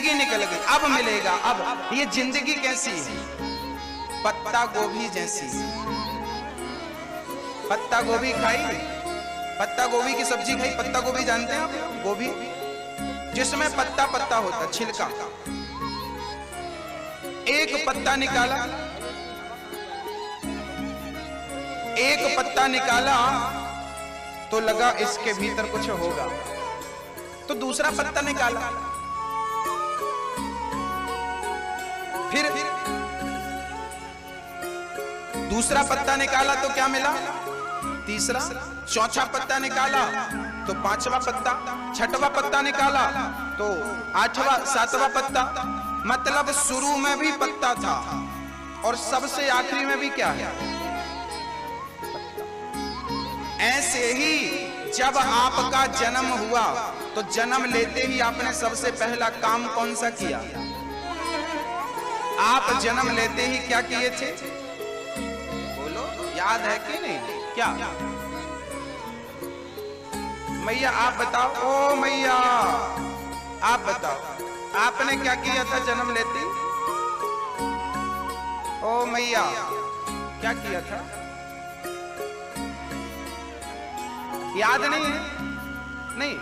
जिंदगी निकल गई, अब मिलेगा। अब ये जिंदगी कैसी है? पत्ता गोभी जैसी। पत्ता गोभी खाई? पत्ता गोभी की सब्जी खाई? पत्ता गोभी जानते हैं आप? गोभी जिसमें पत्ता पत्ता होता, छिलका। एक पत्ता निकाला, एक पत्ता निकाला तो लगा इसके भीतर कुछ होगा, तो दूसरा पत्ता निकाला, फिर दूसरा पत्ता निकाला तो क्या मिला? तीसरा। चौथा पत्ता निकाला तो पांचवा पत्ता, छठवां पत्ता निकाला तो आठवां, सातवां पत्ता। मतलब शुरू में भी पत्ता था और सबसे आखिरी में भी क्या है? ऐसे ही जब आपका जन्म हुआ तो जन्म लेते ही आपने सबसे पहला काम कौन सा किया? आप जन्म लेते ही क्या किए थे? बोलो, याद है कि नहीं? क्या मैया आप बताओ? ओ मैया आप बताओ, आपने क्या किया था जन्म लेते? ओ मैया क्या किया था? याद नहीं है? नहीं,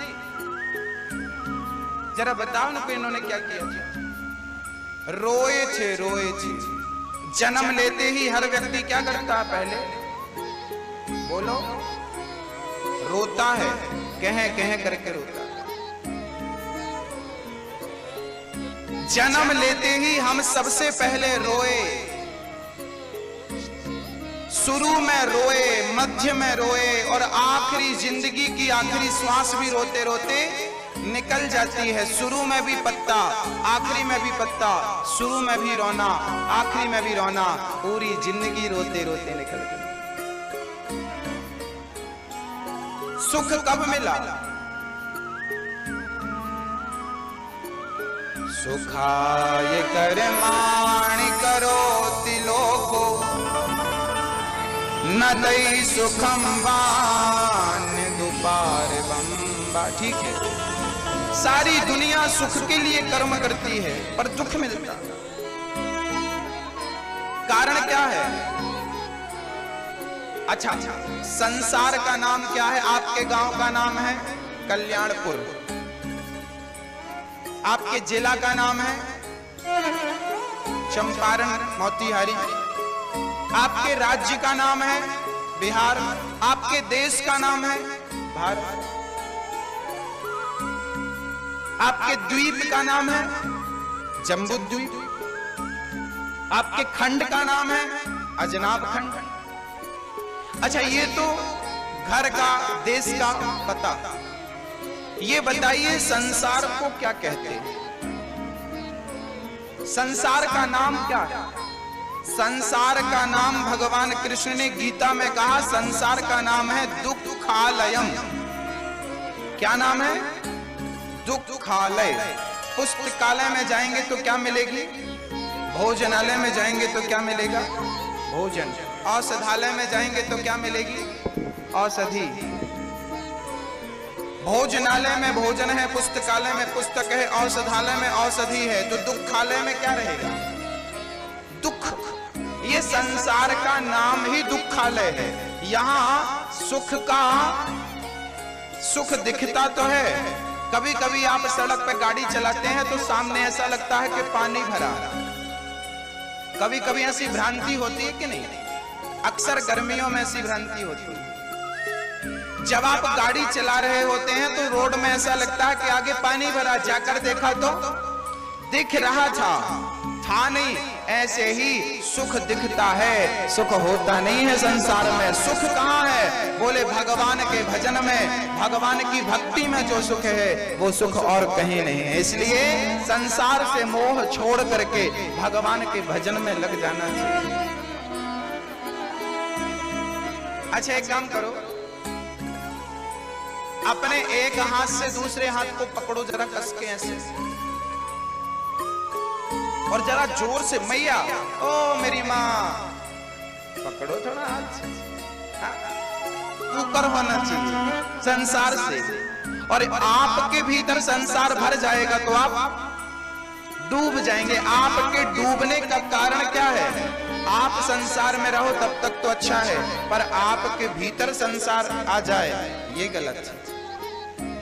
जरा बताओ ना कि इन्होंने क्या किया था? रोए थे, रोए थे। जन्म लेते ही हर व्यक्ति क्या करता है? पहले बोलो, रोता है, कह कह करके रोता है। जन्म लेते ही हम सबसे पहले रोए, शुरू में रोए, मध्य में रोए और आखिरी जिंदगी की आखिरी श्वास भी रोते रोते निकल जाती है। शुरू में भी पत्ता, आखिरी में भी पत्ता, शुरू में भी रोना, आखिरी में भी रोना, पूरी जिंदगी रोते रोते निकल गई। सुख कब मिला? सुखाय कर माण करो तिलोको न दई सुखम बान दुपार बम्बा। ठीक है, सारी दुनिया सुख के लिए कर्म करती है पर दुख मिलता। कारण क्या है? अच्छा, संसार का नाम क्या है? आपके गांव का नाम है कल्याणपुर, आपके जिला का नाम है चंपारण मोतिहारी, आपके राज्य का नाम है बिहार, आपके देश का नाम है भारत, आपके द्वीप का नाम है जम्बू द्वीप, आपके खंड का नाम है अजनाब खंड। अच्छा, ये तो घर का, देश का पता। ये बताइए संसार को क्या कहते हैं? संसार का नाम क्या है? संसार का नाम भगवान कृष्ण ने गीता में कहा, संसार का नाम है दुखालयम। क्या नाम है? दुखालय। पुस्तकालय में जाएंगे तो क्या मिलेगी? भोजनालय में जाएंगे तो क्या मिलेगा? भोजन। औषधालय में जाएंगे तो क्या मिलेगी? औषधि। भोजनालय में भोजन है, पुस्तकालय में पुस्तक है, औषधालय में औषधि है, तो दुखालय में क्या रहेगा? दुख। ये संसार का नाम ही दुखालय है। यहाँ सुख का सुख दिखता तो है। कभी कभी आप सड़क पे गाड़ी चलाते हैं तो सामने ऐसा लगता है कि पानी भरा। कभी कभी ऐसी भ्रांति होती है कि नहीं? अक्सर गर्मियों में ऐसी भ्रांति होती है। जब आप गाड़ी चला रहे होते हैं तो रोड में ऐसा लगता है कि आगे पानी भरा, जाकर देखा तो दिख रहा था नहीं। ऐसे ही सुख दिखता है, सुख होता नहीं है संसार में। सुख कहाँ है? बोले भगवान के भजन में, भगवान की भक्ति में जो सुख है वो सुख और कहीं नहीं है। इसलिए संसार से मोह छोड़ करके भगवान के भजन में लग जाना चाहिए। अच्छा, एक काम करो, अपने एक हाथ से दूसरे हाथ को पकड़ो जरा कस के ऐसे, और जरा जोर से, मैया ओ मेरी माँ, पकड़ो थोड़ा हाथ से, ऊपर होना चाहिए संसार से। और आपके भीतर संसार भर जाएगा तो आप डूब जाएंगे। आपके डूबने का कारण क्या है? आप संसार में रहो तब तक तो अच्छा है, पर आपके भीतर संसार आ जाए ये गलत है।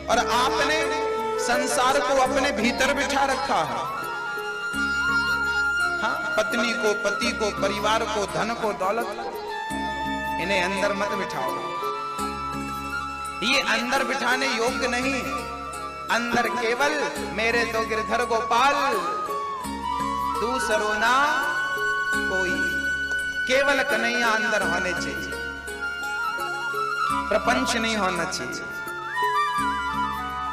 और आपने संसार को अपने भीतर बिठा रखा है। हाँ, पत्नी को, पति को, परिवार को, धन को, दौलत को, इन्हें अंदर मत बिठाओ। ये अंदर बिठाने योग्य नहीं है। अंदर केवल मेरे तो गिरधर गोपाल, दूसरो ना कोई। केवल कन्हैया अंदर होने चाहिए, प्रपंच नहीं होना चाहिए।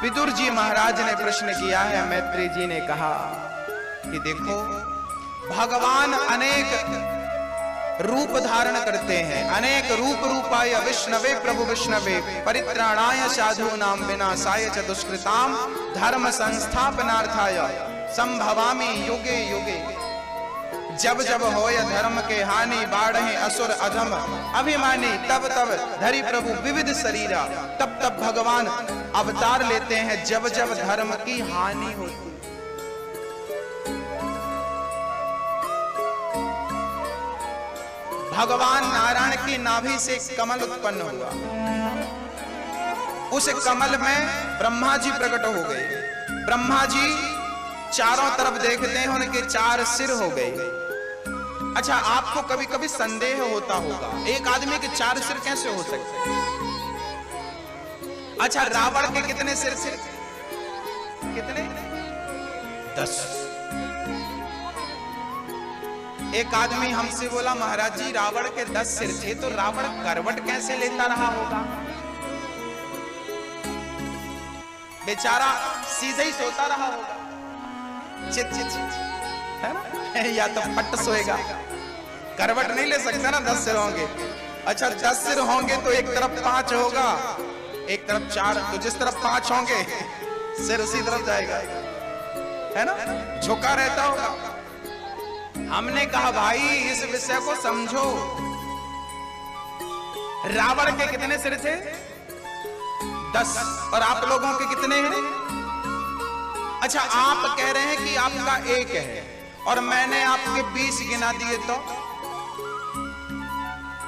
विदुर जी महाराज ने प्रश्न किया है, मैत्री जी ने कहा कि देखो भगवान अनेक रूप धारण करते हैं। अनेक रूप रूपाय विष्णवे प्रभु विष्णवे परित्राणाय साधूनां विनाशाय च दुष्कृतां धर्म संस्थापनार्थाय संभवामि युगे युगे। जब जब होय धर्म के हानि बाढ़े असुर अधम अभिमानी, तब तब धरि प्रभु विविध शरीरा। तब तब भगवान अवतार लेते हैं जब जब धर्म की हानि होती। भगवान नारायण की नाभि से कमल उत्पन्न हुआ। उस कमल में ब्रह्मा जी प्रकट हो गए। ब्रह्मा जी चारों तरफ देखते हैं, उनके 4 सिर हो गए। अच्छा, आपको कभी कभी संदेह होता होगा, एक आदमी के 4 सिर कैसे हो सकते हैं? अच्छा, रावण के कितने सिर थे? कितने? 10। एक आदमी हमसे बोला, महाराज जी रावण के 10 सिर थे तो रावण करवट कैसे लेता रहा होगा? बेचारा सीधे ही सोता रहा होगा, चित चित चित, है ना? या तो पट सोएगा, करवट नहीं ले सकता ना। 10 सिर होंगे। अच्छा, 10 सिर होंगे तो एक तरफ 5 होगा, एक तरफ 4, तो जिस तरफ 5 होंगे सिर उसी तरफ जाएगा, है ना? झुका रहता होगा। हमने कहा भाई इस विषय को समझो। रावण के कितने सिर थे? 10। और आप लोगों के कितने हैं? अच्छा, आप कह रहे हैं कि आपका 1 है और मैंने आपके 20 गिना दिए तो?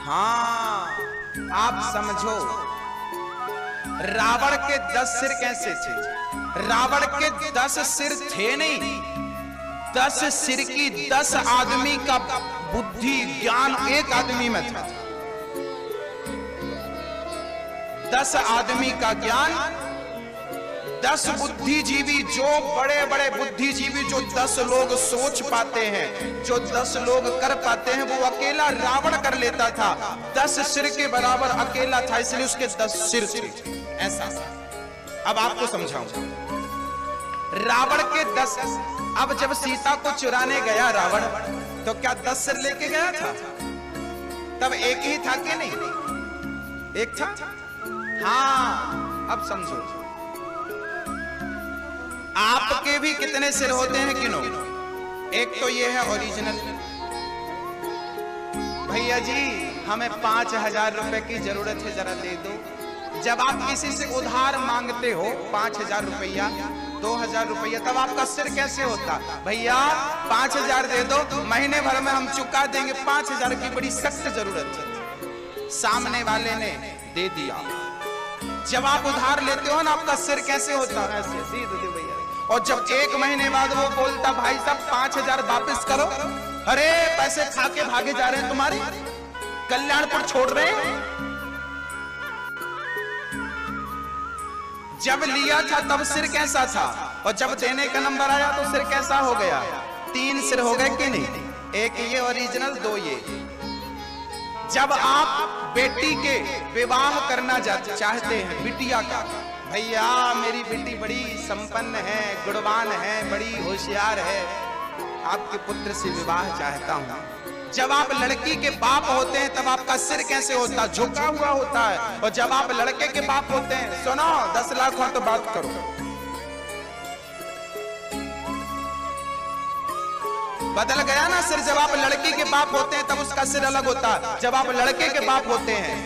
हाँ, आप समझो, रावण के 10 सिर कैसे थे? रावण के 10 सिर थे नहीं। 10 सिर की 10 आदमी का बुद्धि ज्ञान एक आदमी में था। 10 आदमी का ज्ञान, 10 बुद्धिजीवी, जो बड़े बड़े बुद्धिजीवी, जो 10 लोग सोच पाते हैं, जो 10 लोग कर पाते हैं, वो अकेला रावण कर लेता था। 10 सिर के बराबर अकेला था, इसलिए उसके 10 सिर थे। ऐसा। अब आपको समझाऊं। रावण के 10, अब जब सीता को चुराने गया रावण, तो क्या 10 सिर लेके गया था? तब एक ही था कि नहीं? एक था। हाँ, अब समझो, आपके भी कितने सिर होते हैं गिनो। एक तो ये है ओरिजिनल। भैया जी हमें 5000 रुपए की जरूरत है, जरा दे दो। जब आप किसी से उधार मांगते हो 5000 रुपया, 2000 रुपया, तब आपका सिर कैसे होता? भैया 5000 दे दो, महीने भर में हम चुका देंगे। 5000 की बड़ी सख्त जरूरत है, सामने वाले ने दे दिया। जब आप उधार लेते हो ना, आपका सिर कैसे होता है? ऐसे सीधे भैया। और जब 1 महीने बाद वो बोलता, भाई साहब 5000 वापस करो। अरे पैसे खा के भागे जा रहे हैं, तुम्हारे कल्याणपुर छोड़ रहे हैं। जब लिया था तब सिर कैसा था, और जब देने का नंबर आया तो सिर कैसा हो गया? 3 सिर हो गए कि नहीं? एक ये ओरिजिनल, 2 ये। जब आप बेटी के विवाह करना चाहते हैं, बिटिया का, भैया मेरी बेटी बड़ी संपन्न है, गुणवान है, बड़ी होशियार है, आपके पुत्र से विवाह चाहता हूं। जब आप लड़की के बाप होते हैं तब आपका सिर कैसे होता? झुका हुआ होता है। और जब आप लड़के के बाप होते हैं, सुनो 10 लाख हो तो बात करो, बदल गया ना सिर। जब आप लड़की के बाप होते हैं तब उसका सिर अलग होता है। जब आप लड़के के बाप होते हैं,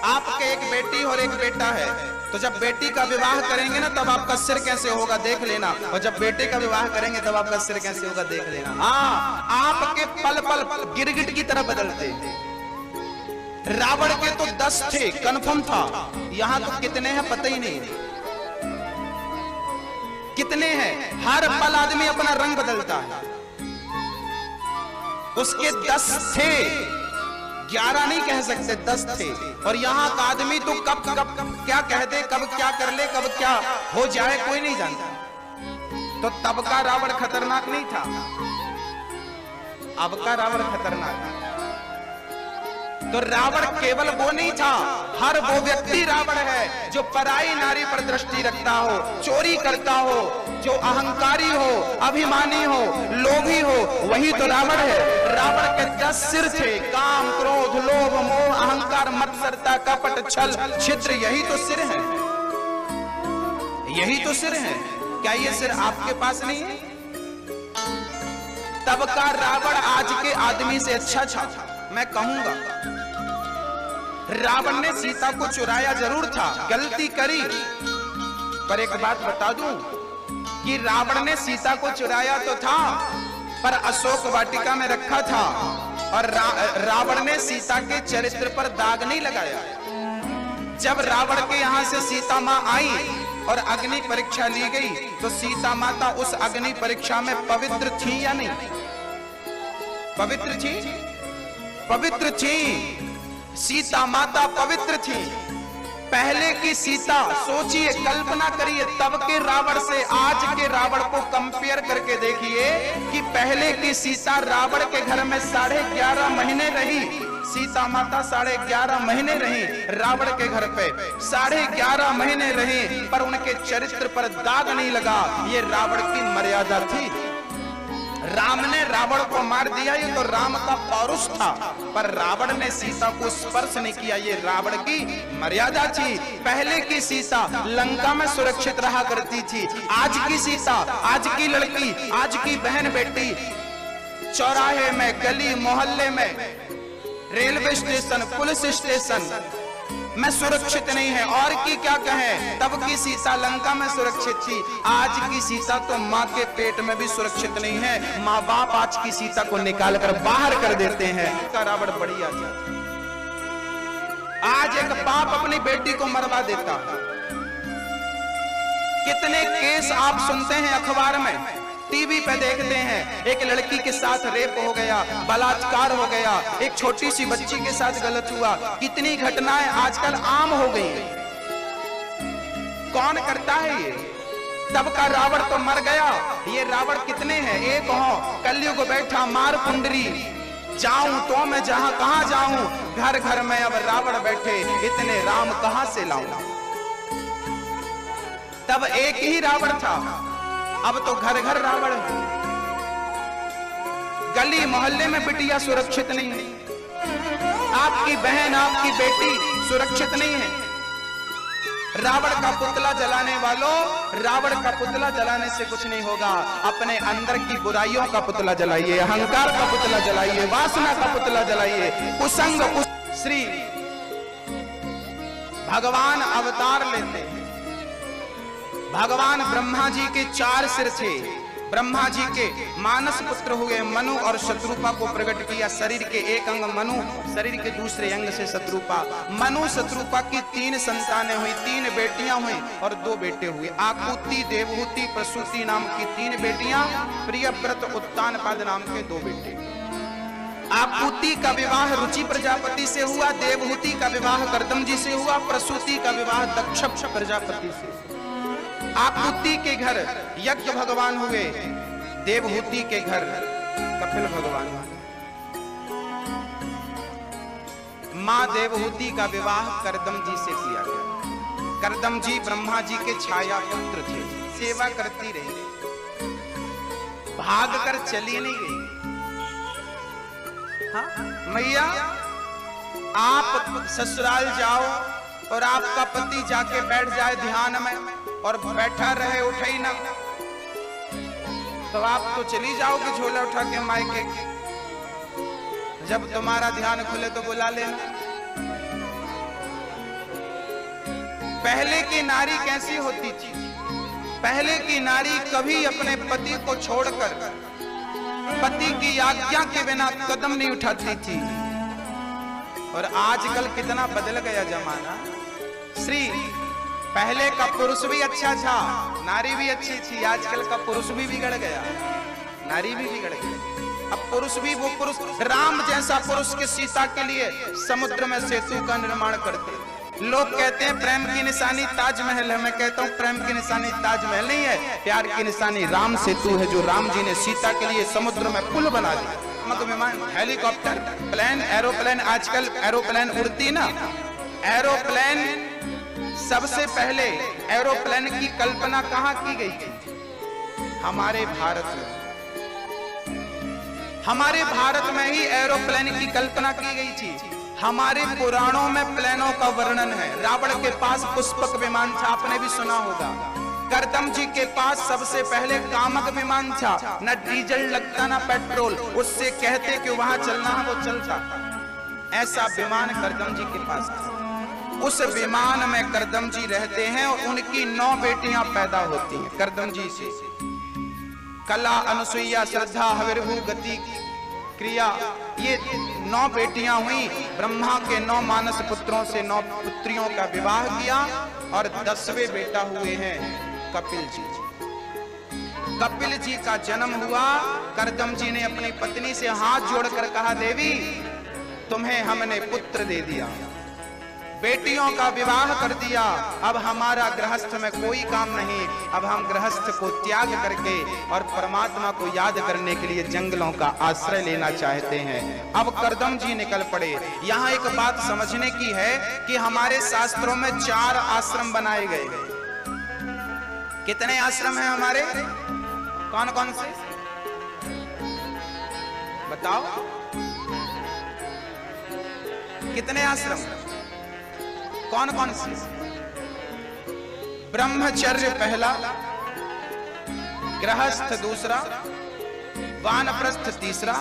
आपके एक बेटी और एक बेटा है, तो जब बेटी का विवाह करेंगे ना तब आपका सिर कैसे होगा देख लेना, और जब बेटे का विवाह करेंगे तब आपका सिर कैसे होगा देख लेना। हाँ, आपके पल पल गिरगिट की तरह बदलते। रावण के तो 10 थे, कन्फर्म था। यहां तो कितने हैं पता ही नहीं, कितने हैं। हर पल आदमी अपना रंग बदलता है। उसके 10 थे, 11 नहीं कह सकते, 10 थे। और यहां का आदमी तो कब क्या कह दे, कब क्या कर ले, कब क्या हो जाए कोई नहीं जानता। तो तब का रावण खतरनाक नहीं था, अब का रावण खतरनाक है। तो रावण केवल वो नहीं था, हर वो व्यक्ति रावण है जो पराई नारी पर दृष्टि रखता हो, चोरी करता हो, जो अहंकारी हो, अभिमानी हो, लोभी हो, वही तो रावण है। रावण के 10 सिर थे, काम, क्रोध, लोभ, मोह, अहंकार, मत्सरता, कपट, छल, छिद्र, यही तो सिर है, यही तो सिर है। क्या ये सिर आपके पास नहीं है? तब का रावण आज के आदमी से अच्छा था, मैं कहूंगा। रावण ने सीता को चुराया जरूर था, गलती करी, पर एक बात बता दूं कि रावण ने सीता को चुराया तो था, पर अशोक वाटिका में रखा था। और रावण ने सीता के चरित्र पर दाग नहीं लगाया। जब रावण के यहां से सीता मां आई और अग्नि परीक्षा ली गई, तो सीता माता उस अग्नि परीक्षा में पवित्र थी या नहीं? पवित्र थी, पवित्र थी। सीता माता पवित्र थी। पहले की सीता, सोचिए, कल्पना करिए, तब के रावण से आज के रावण को कंपेयर करके देखिए कि पहले की सीता रावण के घर में 11.5 महीने रही। सीता माता 11.5 महीने रही रावण के घर पे, 11.5 महीने रही, पर उनके चरित्र पर दाग नहीं लगा। ये रावण की मर्यादा थी। राम ने रावण को मार दिया, ये तो राम का पौरुष था, पर रावण ने सीता को स्पर्श नहीं किया, ये रावण की मर्यादा थी। पहले की सीता लंका में सुरक्षित रहा करती थी। आज की सीता, आज की लड़की, आज की बहन बेटी चौराहे में, गली मोहल्ले में, रेलवे स्टेशन, पुलिस स्टेशन में सुरक्षित नहीं है। और की क्या कहें, तब की सीता लंका में सुरक्षित थी, आज की सीता तो माँ के पेट में भी सुरक्षित नहीं है। माँ बाप आज की सीता को निकाल कर बाहर कर देते हैं। रावण बढ़िया था। आज एक बाप अपनी बेटी को मरवा देता। कितने केस आप सुनते हैं अखबार में, टीवी पे देखते हैं। एक लड़की के साथ रेप हो गया, बलात्कार हो गया, एक छोटी सी बच्ची के साथ गलत हुआ। कितनी घटनाएं आजकल आम हो गई। कौन करता है ये? तब का रावण तो मर गया। ये रावण कितने हैं? एक हो, कलयुग बैठा मार कुंडरी, जाऊं तो मैं जहां कहां जाऊं, घर घर में अब रावण बैठे, इतने राम कहां से लाऊं। तब एक ही रावण था, अब तो घर घर रावण है। गली मोहल्ले में बिटिया सुरक्षित नहीं है, आपकी बहन, आपकी बेटी सुरक्षित नहीं है। रावण का पुतला जलाने वालों, रावण का पुतला जलाने से कुछ नहीं होगा। अपने अंदर की बुराइयों का पुतला जलाइए, अहंकार का पुतला जलाइए, वासना का पुतला जलाइए, कुसंग। श्री भगवान अवतार लेते हैं। भगवान ब्रह्मा जी के 4 सिर थे। ब्रह्मा जी के मानस पुत्र हुए मनु और शत्रुपा को प्रकट किया। शरीर के एक अंग मनु, शरीर के दूसरे अंग से शत्रुपा। मनु शत्रुपा की 3 संतानें हुई, 3 बेटियां हुई और 2 बेटे हुए। आकुति, देवहूति, प्रसूति नाम की 3 बेटियां, प्रियव्रत, उत्तानपाद नाम के 2 बेटे। आकुति का विवाह रुचि प्रजापति से हुआ, देवहूति का विवाह कर्दम जी से हुआ, प्रसूति का विवाह दक्ष प्रजापति से। आकुति के घर यज्ञ भगवान हुए, देवहूति के घर कपिल भगवान हुए। मां देवहूति का विवाह कर्दम जी से किया गया। कर्दम जी ब्रह्मा जी के छाया पुत्र थे। सेवा करती रही, भाग कर चली नहीं गई। हाँ मैया, आप ससुराल जाओ और आपका पति जाके बैठ जाए ध्यान में और बैठा रहे, उठे ही ना, तो आप तो चली जाओगे झोला उठा के मायके। जब तुम्हारा ध्यान खुले तो बुला लेना। पहले की नारी कैसी होती थी? पहले की नारी कभी अपने पति को छोड़कर पति की आज्ञा के बिना कदम नहीं उठाती थी। और आजकल कितना बदल गया जमाना। श्री पहले का पुरुष भी अच्छा था, नारी भी अच्छी थी। आजकल का पुरुष भी बिगड़ गया, नारी भी बिगड़ गई। अब पुरुष भी वो पुरुष, राम जैसा पुरुष के सीता के लिए समुद्र में सेतु का निर्माण करते। लोग कहते हैं प्रेम की निशानी ताजमहल है। मैं कहता हूँ प्रेम की निशानी ताजमहल नहीं है, प्यार की निशानी राम सेतु है, जो राम जी ने सीता के लिए समुद्र में पुल बना दिया। मतलब विमान, हेलीकॉप्टर, प्लेन, एरोप्लेन। आजकल एरोप्लेन उड़ती ना, एरोप्लेन सबसे पहले एरोप्लेन की कल्पना कहाँ की गई थी? हमारे भारत में। हमारे भारत में ही एरोप्लेन की कल्पना की गई थी। हमारे पुराणों में प्लेनों का वर्णन है। रावण के पास पुष्पक विमान था, आपने भी सुना होगा। करदम जी के पास सबसे पहले कामक विमान था, न डीजल लगता न पेट्रोल, उससे कहते कि वहां चलना है वो चलता। ऐसा विमान करदम जी के पास था। उस विमान में करदम जी रहते हैं और उनकी 9 बेटियां पैदा होती हैं करदम जी से। कला, अनुसुईया, श्रद्धा, हविर्भू, गति, क्रिया, ये 9 बेटियां हुई। ब्रह्मा के 9 मानस पुत्रों से 9 पुत्रियों का विवाह किया और 10वें बेटा हुए हैं कपिल जी। कपिल जी का जन्म हुआ। करदम जी ने अपनी पत्नी से हाथ जोड़कर कहा, देवी तुम्हें हमने पुत्र दे दिया, बेटियों का विवाह कर दिया, अब हमारा गृहस्थ में कोई काम नहीं। अब हम गृहस्थ को त्याग करके और परमात्मा को याद करने के लिए जंगलों का आश्रय लेना चाहते हैं। अब करदम जी निकल पड़े। यहाँ एक बात समझने की है कि हमारे शास्त्रों में 4 आश्रम बनाए गए। कितने आश्रम हैं हमारे? कौन कौन से बताओ? कितने आश्रम? कौन कौन से? ब्रह्मचर्य पहला, गृहस्थ दूसरा, वानप्रस्थ तीसरा,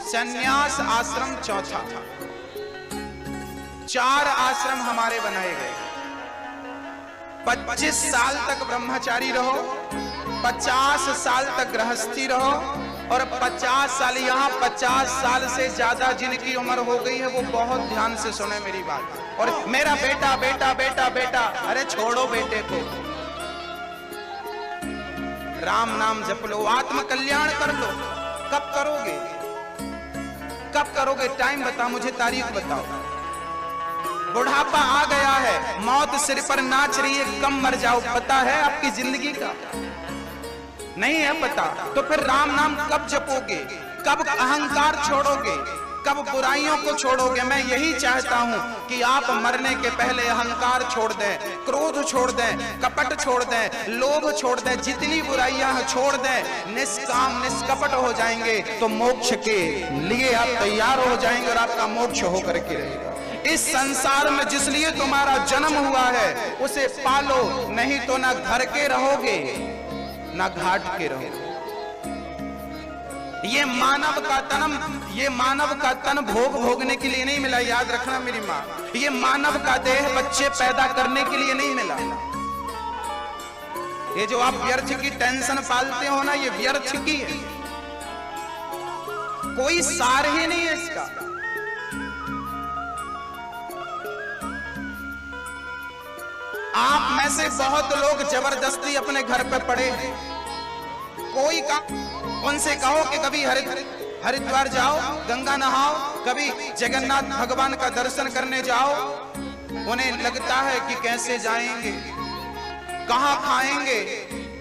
संन्यास आश्रम चौथा। 4 आश्रम हमारे बनाए गए। 25 साल तक ब्रह्मचारी रहो, 50 साल तक गृहस्थी रहो और 50 साल, यहाँ 50 साल से ज्यादा जिनकी उम्र हो गई है वो बहुत ध्यान से सुने मेरी बात। और मेरा बेटा बेटा बेटा बेटा, अरे छोड़ो बेटे को, राम नाम जप लो, आत्म कल्याण कर लो। कब करोगे? कब करोगे? टाइम बताओ मुझे, तारीख बताओ। बुढ़ापा आ गया है, मौत सिर पर नाच रही है, कम मर जाओ। पता है आपकी जिंदगी का? नहीं है पता। तो फिर राम नाम कब जपोगे? कब अहंकार छोड़ोगे? कब बुराइयों को छोड़ोगे? मैं यही चाहता हूं कि आप मरने के पहले अहंकार छोड़ दें, क्रोध छोड़ दें, कपट छोड़ दें, लोभ छोड़ दें, जितनी बुराइयां हैं छोड़ दें, निष्काम निष्कपट हो जाएंगे तो मोक्ष के लिए आप तैयार हो जाएंगे और आपका मोक्ष होकर के रहेगा। इस संसार में जिस लिए तुम्हारा जन्म हुआ है उसे पालो, नहीं तो ना घर के रहोगे ना घाट के रहोगे। ये मानव का तन भोग भोगने के लिए नहीं मिला, याद रखना मेरी माँ। ये मानव का देह बच्चे पैदा करने के लिए नहीं मिला। ये जो आप व्यर्थ की टेंशन पालते हो ना, ये व्यर्थ की है, कोई सार ही नहीं है इसका। आप में से बहुत लोग जबरदस्ती अपने घर पे पड़े हैं, कोई काम। उनसे कहो कि कभी हरिद्वार जाओ, गंगा नहाओ, कभी जगन्नाथ भगवान का दर्शन करने जाओ। उन्हें लगता है कि कैसे जाएंगे, कहां खाएंगे,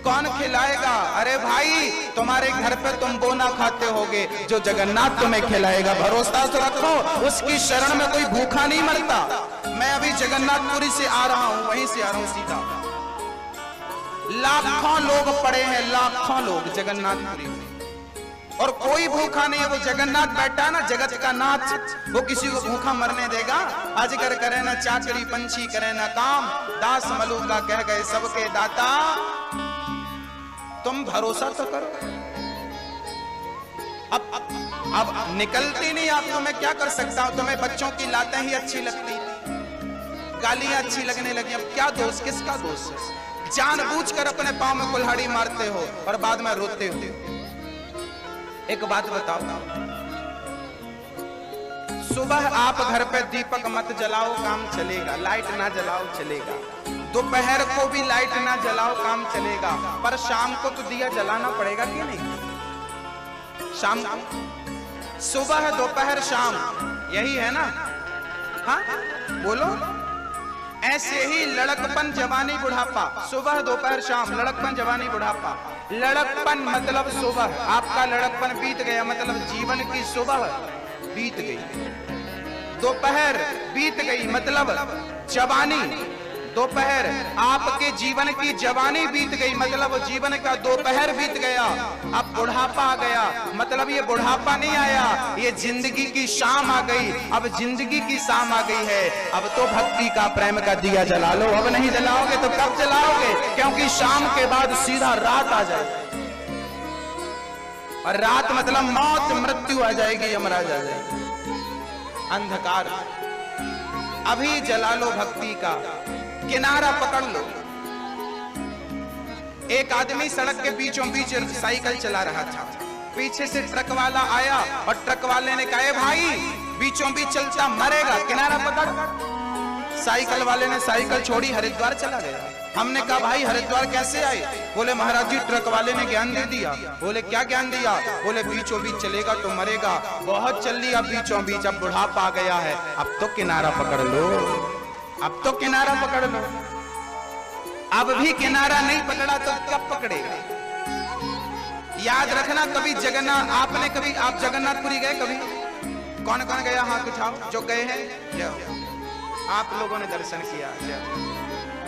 कौन खिलाएगा। अरे भाई, तुम्हारे घर पे तुम बोना खाते होगे, जो जगन्नाथ तुम्हें खिलाएगा। भरोसा तो रखो, उसकी शरण में कोई भूखा नहीं मरता। मैं अभी जगन्नाथपुरी से आ रहा हूं, वहीं से आ रहा हूं सीधा। लाखों लोग पड़े हैं, लाखों लोग जगन्नाथपुरी में, और कोई भूखा नहीं है। वो जगन्नाथ बैठा ना, जगत का नाथ, वो किसी को भूखा मरने देगा? अजगर करे ना चाकरी, पंछी करे ना काम, दास मलूका कह गए सबके दाता। तुम भरोसा तो करो। अब निकलती नहीं आप, तो मैं क्या कर सकता हूं? तुम्हें बच्चों की लातें ही अच्छी लगती, गालियां अच्छी लगने लगी। अब क्या दोष, किसका दोष है? जानबूझकर अपने पांव में कुल्हाड़ी मारते हो और बाद में रोते हो। एक बात बताओ, सुबह आप घर पे दीपक मत जलाओ, काम चलेगा। लाइट ना जलाओ, चलेगा। दोपहर को भी लाइट ना जलाओ, काम चलेगा। पर शाम को तो दिया जलाना पड़ेगा कि नहीं? शाम को, सुबह दोपहर शाम, यही है ना? हाँ बोलो। ऐसे ही लड़कपन जवानी बुढ़ापा, सुबह दोपहर शाम, लड़कपन जवानी बुढ़ापा। लड़कपन मतलब सुबह, आपका लड़कपन बीत गया मतलब जीवन की सुबह बीत गई। दोपहर बीत गई मतलब जवानी, दोपहर आपके जीवन की जवानी बीत गई मतलब जीवन का दोपहर बीत गया। अब बुढ़ापा आ गया मतलब ये बुढ़ापा नहीं आया, ये जिंदगी की शाम आ गई। अब जिंदगी की शाम आ गई है, अब तो भक्ति का प्रेम का दिया जला लो। अब नहीं जलाओगे तो कब जलाओगे? क्योंकि शाम के बाद सीधा रात आ जाए, और रात मतलब मौत, मृत्यु आ जाएगी, यमराज आ जाएगी, अंधकार। अभी जला लो भक्ति का, किनारा पकड़ लो। एक आदमी सड़क के बीचों बीच साइकिल चला रहा था, पीछे से ट्रक वाला आया और ट्रक वाले ने कहा, भाई बीचों बीच चलता मरेगा, किनारा पकड़। साइकिल वाले ने साइकिल छोड़ी, हरिद्वार चला गया। हमने कहा, भाई हरिद्वार कैसे आए? बोले महाराज जी ट्रक वाले ने ज्ञान दे दिया। बोले क्या ज्ञान दिया? बोले बीचों बीच चलेगा तो मरेगा। बहुत चल लिया बीचों बीच, अब बुढ़ापा आ गया है, अब तो किनारा पकड़ लो, अब तो किनारा पकड़ लो। अब भी किनारा नहीं पकड़ा तो कब पकड़ेगा? याद रखना, कभी जगन्नाथ, आपने कभी, आप जगन्नाथपुरी गए कभी? कौन कौन गया हाथ उठाओ जो गए हैं। आप लोगों ने दर्शन किया।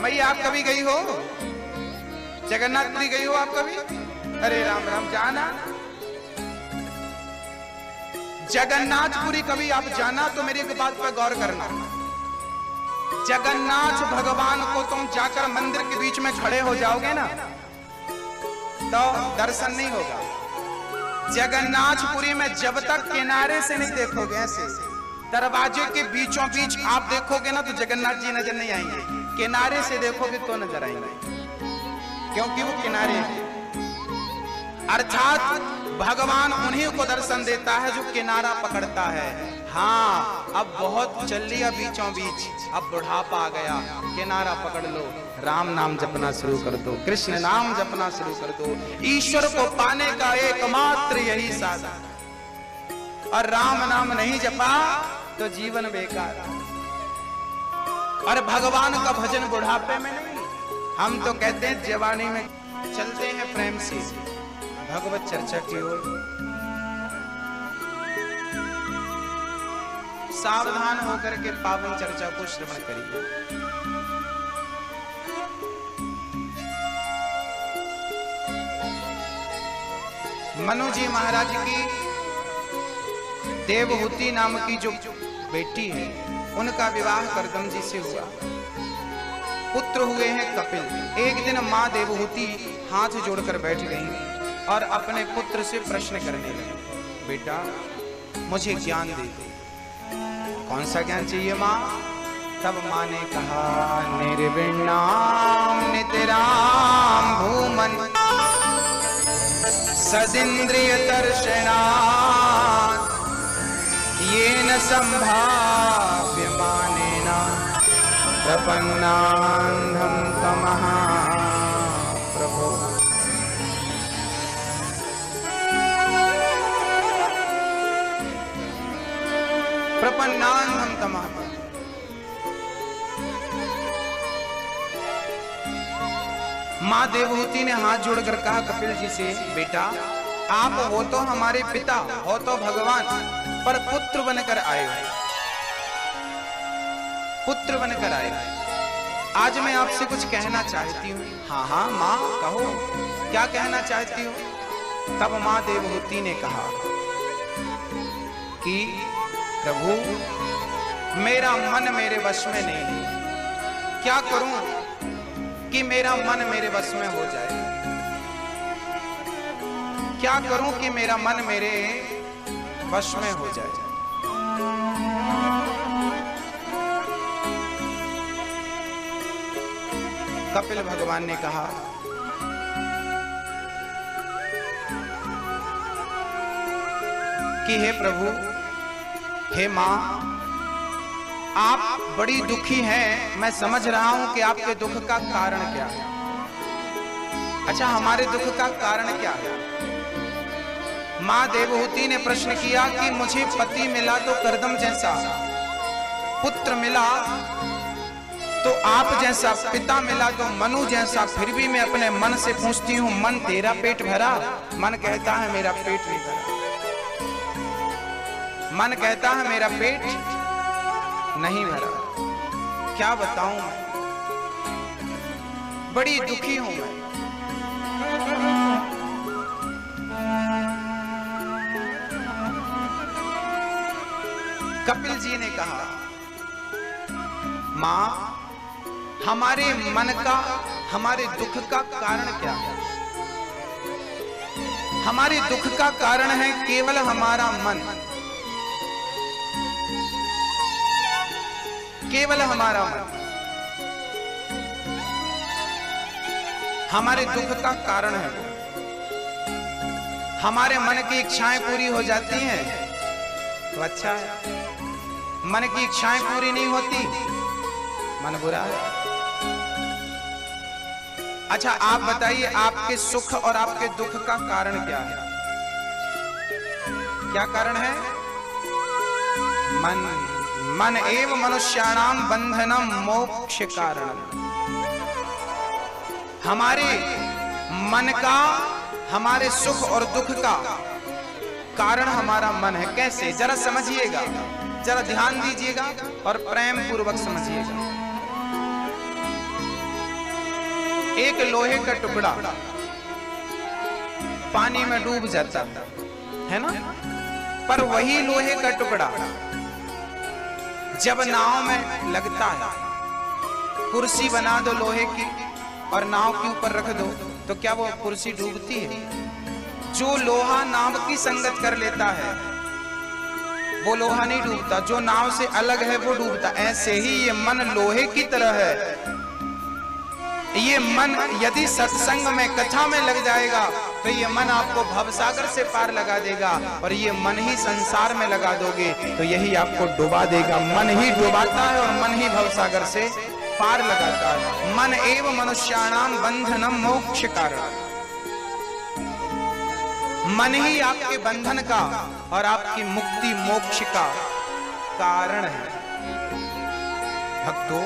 मैया आप कभी गई हो? जगन्नाथपुरी गई हो आप कभी? अरे राम राम, जाना जगन्नाथपुरी कभी आप जाना तो मेरी एक बात पर गौर करना। जगन्नाथ भगवान को तुम जाकर मंदिर के बीच में खड़े हो जाओगे ना तो दर्शन नहीं होगा। जगन्नाथपुरी में जब तक किनारे से नहीं देखोगे, ऐसे दरवाजे के बीचों बीच आप देखोगे ना तो जगन्नाथ जी नजर नहीं आएंगे। किनारे से देखोगे तो नजर आएंगे, क्योंकि वो किनारे हैं। अर्थात भगवान उन्हीं को दर्शन देता है जो किनारा पकड़ता है। हाँ, अब बहुत चल लिया बीचों बीच, अब बुढ़ापा आ गया, किनारा पकड़ लो, राम नाम जपना शुरू कर दो, कृष्ण नाम जपना शुरू कर दो। ईश्वर को पाने का एकमात्र यही साधन, और राम नाम नहीं जपा तो जीवन बेकार। और भगवान का भजन बुढ़ापे में नहीं, हम तो कहते हैं जवानी में चलते हैं प्रेम से भगवत चर्चा की ओर। सावधान होकर के पावन चर्चा को श्रवण करिए। मनु जी महाराज की देवहूति नाम की जो बेटी है, उनका विवाह करदम जी से हुआ। पुत्र हुए हैं कपिल। एक दिन मां देवहूति हाथ जोड़कर बैठ गई और अपने पुत्र से प्रश्न करने लगी, बेटा मुझे ज्ञान दे दे। कौन सा ज्ञान चाहिए मां? तब मां ने कहा, निर्विण्णाम नितराम भूमन सदिंद्रिय दर्शना येन संभाव्यमानेन प्रपन्नान्धं तमः प्रभो। प्रपन्नान्धं तमः। मां देवहूति ने हाथ जोड़कर कहा कपिल जी से, बेटा आप हो तो हमारे पिता, हो तो भगवान, पर पुत्र बनकर आए हो, पुत्र बनकर आए। आज मैं आपसे कुछ कहना चाहती हूँ। हाँ हाँ माँ कहो, क्या कहना चाहती हो? तब माँ देवहूति ने कहा कि प्रभु मेरा मन मेरे वश में नहीं है, क्या करूं कि मेरा मन मेरे वश में हो जाए? क्या करूं कि मेरा मन मेरे वश में हो जाए? कपिल भगवान ने कहा, कि हे प्रभु, हे मां, आप बड़ी दुखी हैं। मैं समझ रहा हूं कि आपके दुख का कारण क्या है। अच्छा, हमारे दुख का कारण क्या है? मां देवहूति ने प्रश्न किया कि मुझे पति मिला तो करदम जैसा, पुत्र मिला तो आप जैसा, पिता मिला तो मनु जैसा, फिर भी मैं अपने मन से पूछती हूं, मन तेरा पेट भरा? मन कहता है मेरा पेट नहीं भरा। मन कहता है मेरा पेट नहीं भरा। क्या बताऊं मैं, बड़ी दुखी हूं मैं। कपिल जी ने कहा, मां, हमारे मन का, हमारे दुख का कारण क्या है? हमारे दुख का कारण है केवल हमारा मन, केवल हमारा मन हमारे दुख का कारण है। हमारे मन की इच्छाएं पूरी हो जाती हैं तो अच्छा है, मन की इच्छाएं पूरी नहीं होती, मन बुरा है। अच्छा, आप बताइए, आपके सुख और आपके दुख का कारण क्या है? क्या कारण है? मन। मन एव मनुष्याणाम बंधनम मोक्ष कारणम। हमारे मन का, हमारे सुख और दुख का कारण हमारा मन है। कैसे? जरा समझिएगा, जरा ध्यान दीजिएगा और प्रेम पूर्वक समझिएगा। एक लोहे का टुकड़ा पानी में डूब जाता है ना, पर वही लोहे का टुकड़ा जब नाव में लगता है, कुर्सी बना दो लोहे की और नाव के ऊपर रख दो, तो क्या वो कुर्सी डूबती है? जो लोहा नाव की संगत कर लेता है वो लोहा नहीं डूबता, जो नाव से अलग है वो डूबता। ऐसे ही ये मन लोहे की तरह है। ये मन यदि सत्संग में, कथा में लग जाएगा तो ये मन आपको भवसागर से पार लगा देगा, और ये मन ही संसार में लगा दोगे तो यही आपको डुबा देगा। मन ही डुबाता है और मन ही भवसागर से पार लगाता है। मन एव मनुष्याणाम बंधनम मोक्ष कारण। मन ही आपके बंधन का और आपकी मुक्ति मोक्ष का कारण है। भक्तों,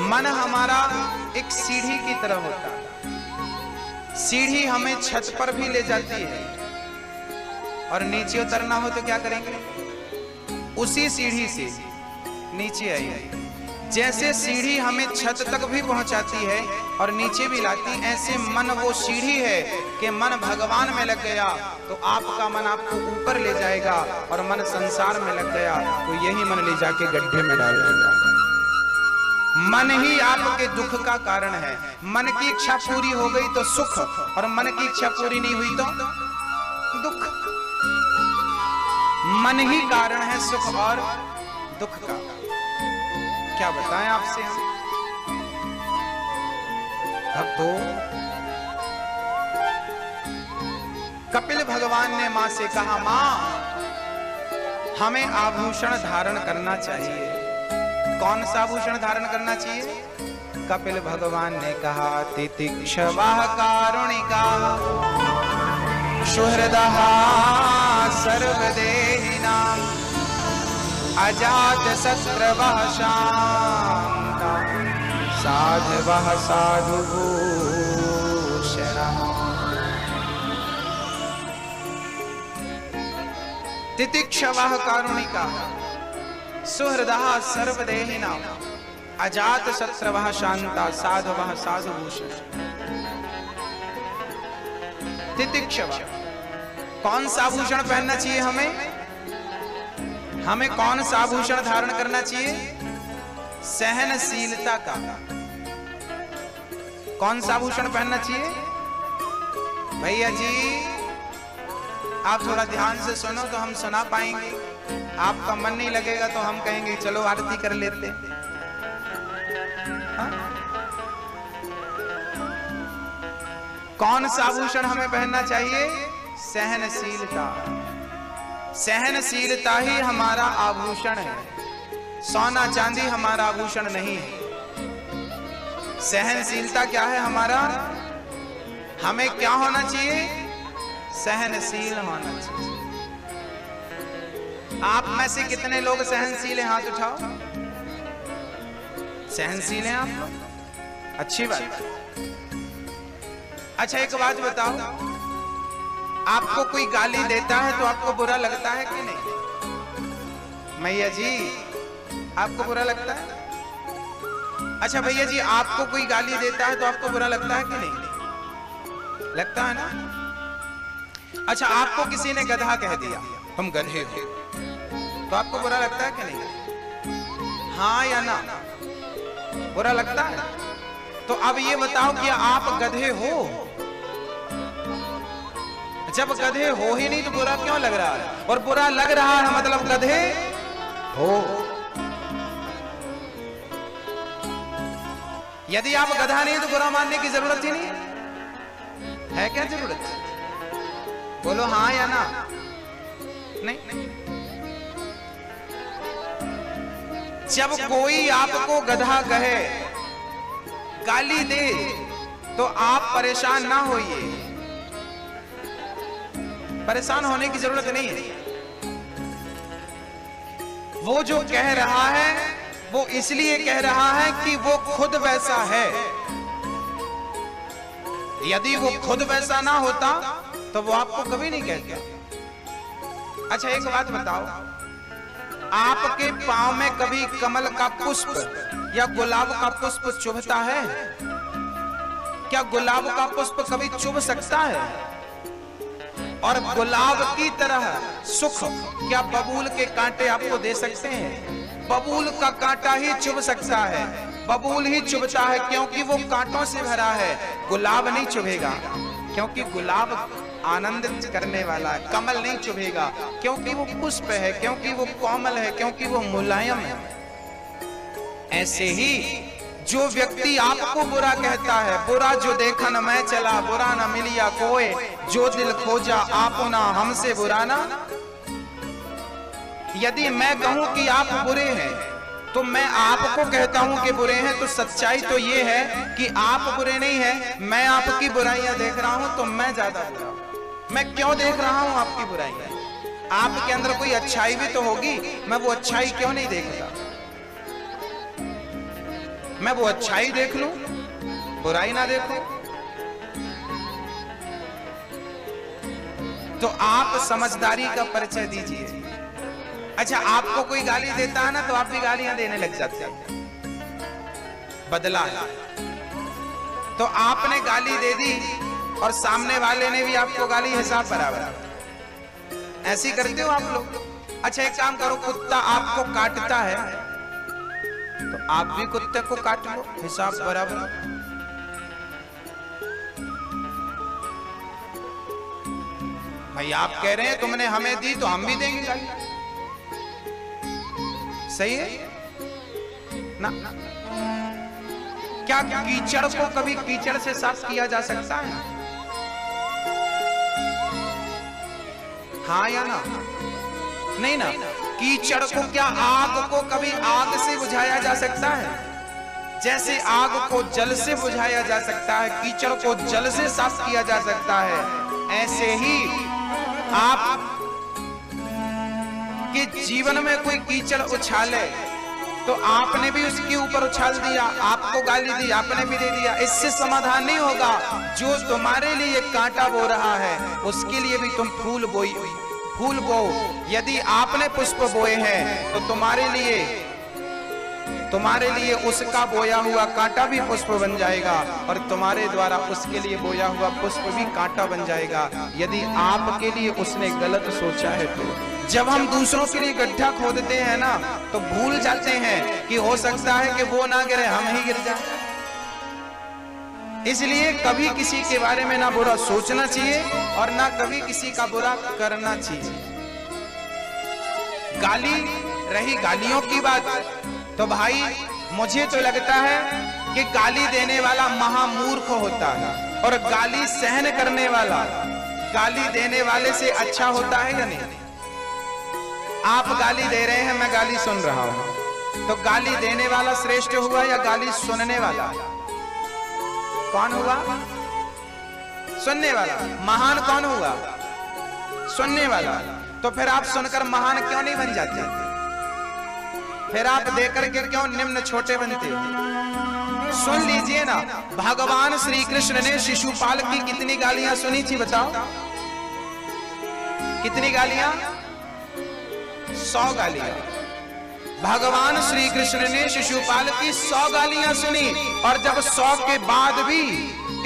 मन हमारा एक सीढ़ी की तरह होता है। सीढ़ी हमें छत पर भी ले जाती है, और नीचे उतरना हो तो क्या करेंगे? उसी सीढ़ी से नीचे आइए। जैसे सीढ़ी हमें छत तक भी पहुंचाती है और नीचे भी लाती, ऐसे मन वो सीढ़ी है कि मन भगवान में लग गया तो आपका मन आपको ऊपर ले जाएगा, और मन संसार में लग गया तो यही मन ले जाके गड्ढे में डाल देगा। मन ही आपके दुख का कारण है। मन की इच्छा पूरी हो गई तो सुख, और मन की इच्छा पूरी नहीं हुई तो दुख। मन ही कारण है सुख और दुख का। क्या बताएं आपसे हम भक्तों। कपिल भगवान ने मां से कहा, मां, हमें आभूषण धारण करना चाहिए। कौन सा आभूषण धारण करना चाहिए? कपिल भगवान ने कहा, तितिक्षवाः कारुणिका सुहृदः सर्वदेहिनां अजात शत्रवः शान्ता साधवः साधुभूषणः। तितिक्षवाः कारुणिका सुहृदः सर्वदेहिनां अजात शत्रवः शान्ता साधवः साधुभूषणः। तितिक्षवा, कौन सा आभूषण पहनना चाहिए हमें? हमें कौन सा आभूषण धारण करना चाहिए? सहनशीलता का। कौन सा आभूषण पहनना चाहिए? भैया जी, आप थोड़ा ध्यान से सुनो तो हम सुना पाएंगे। आपका मन नहीं लगेगा तो हम कहेंगे चलो आरती कर लेते हैं। हाँ? कौन सा आभूषण हमें पहनना चाहिए? सहनशीलता। सहनशीलता ही हमारा आभूषण है, सोना चांदी हमारा आभूषण नहीं है। सहनशीलता क्या है हमारा? हमें क्या होना चाहिए? सहनशील होना चाहिए। आप में से कितने लोग सहनशील हैं? हाथ उठाओ। सहनशील हैं आप लोग? अच्छी बात। अच्छा एक बात बताओ, आपको कोई गाली देता है तो आपको बुरा लगता है कि नहीं? मैया जी आपको बुरा लगता है? अच्छा भैया जी आपको कोई गाली देता है तो आपको बुरा लगता है कि नहीं? लगता है ना? अच्छा आपको किसी ने गधा कह दिया, तुम गधे हो, तो आपको बुरा लगता है कि नहीं? हाँ या ना? बुरा लगता है। तो अब ये बताओ कि आप गधे हो? जब गधे हो ही नहीं तो बुरा क्यों लग रहा है? और बुरा लग रहा है मतलब गधे हो। यदि आप गधा नहीं तो बुरा मानने की जरूरत ही नहीं है क्या? जरूरत? बोलो हाँ या ना? नहीं। जब कोई आपको गधा कहे, गाली दे, तो आप परेशान ना होइए। परेशान होने की जरूरत नहीं है। वो जो कह रहा है वो इसलिए कह रहा है कि वो खुद वैसा है। यदि वो खुद वैसा ना होता तो वो आपको कभी नहीं कहता। अच्छा एक बात बताओ, आपके पांव में कभी कमल का पुष्प या गुलाब का पुष्प चुभता है? क्या गुलाब का पुष्प कभी चुभ सकता है? और गुलाब की तरह सुख क्या बबूल के कांटे आपको दे सकते हैं? बबूल का कांटा ही चुभ सकता है, बबूल ही चुभता है क्योंकि वो कांटों से भरा है। गुलाब नहीं चुभेगा क्योंकि गुलाब आनंदित करने वाला है। कमल नहीं चुभेगा क्योंकि वो पुष्प है, क्योंकि वो कोमल है, क्योंकि वो मुलायम है। ऐसे ही जो व्यक्ति आपको बुरा कहता है, बुरा जो देखन मैं चला, बुरा न मिलिया कोई, जो दिल खोजा आपना हमसे बुरा ना। यदि मैं कहूं कि आप बुरे हैं तो मैं आपको कहता हूं कि बुरे हैं, तो सच्चाई तो ये है कि आप बुरे नहीं हैं, मैं आपकी बुराइयां देख रहा हूं तो मैं ज्यादा बुरा हूं। मैं क्यों देख रहा हूं आपकी बुराइयां? आपके अंदर कोई अच्छाई भी तो होगी, मैं वो अच्छाई क्यों नहीं देखता? मैं वो अच्छाई देख लूं, बुराई ना देखूं। तो आप समझदारी का परिचय दीजिए। अच्छा आपको कोई गाली देता है ना तो आप भी गालियां देने लग जाते हैं, बदला है। तो आपने गाली दे दी और सामने वाले ने भी आपको गाली, हिसाब बराबर। ऐसी करते हो आप लोग? अच्छा एक काम करो, कुत्ता आपको काटता है तो आप भी कुत्ते को काट लो, हिसाब बराबर। भाई आप कह रहे हैं तुमने हमें दी तो हम भी देंगे गाली, सही है ना? क्या कीचड़ को कभी कीचड़ से साफ किया जा सकता है? हाँ या ना? नहीं ना। कीचड़ को, क्या आग को कभी आग से बुझाया जा सकता है? जैसे आग को जल से बुझाया जा सकता है, कीचड़ को जल से साफ किया जा सकता है, ऐसे ही आप के जीवन में कोई कीचड़ उछाले तो आपने भी उसके ऊपर उछाल दिया, आपको गाली दी, आपने भी दे दिया। इससे समाधान नहीं होगा। जो तुम्हारे लिए कांटा बो रहा है उसके लिए भी तुम फूल बो। यदि आपने पुष्प बोए हैं तो तुम्हारे लिए उसका बोया हुआ कांटा भी पुष्प बन जाएगा और तुम्हारे द्वारा उसके लिए बोया हुआ पुष्प भी कांटा बन जाएगा, यदि आपके लिए उसने गलत सोचा है तो। जब हम दूसरों के लिए गड्ढा खोदते हैं ना तो भूल जाते हैं कि हो सकता है कि वो ना गिरे, हम ही गिर जाएं। इसलिए कभी किसी के बारे में ना बुरा सोचना चाहिए और ना कभी किसी का बुरा करना चाहिए। गाली रही गालियों की बात, तो भाई मुझे तो लगता है कि गाली देने वाला महामूर्ख होता है और गाली सहन करने वाला गाली देने वाले से अच्छा होता है या नहीं? आप गाली दे रहे हैं, मैं गाली सुन रहा हूं, तो गाली देने वाला श्रेष्ठ हुआ या गाली सुनने वाला? कौन हुआ? सुनने वाला। महान कौन हुआ? सुनने वाला। तो फिर आप सुनकर महान क्यों नहीं बन जाते? फिर आप देकर के क्यों निम्न छोटे बनते? सुन लीजिए ना, भगवान श्री कृष्ण ने शिशुपाल की कितनी गालियां सुनी थी बताओ? कितनी गालियां? 100 गालियां। भगवान श्री कृष्ण ने शिशुपाल की 100 गालियां सुनी, और जब 100 के बाद भी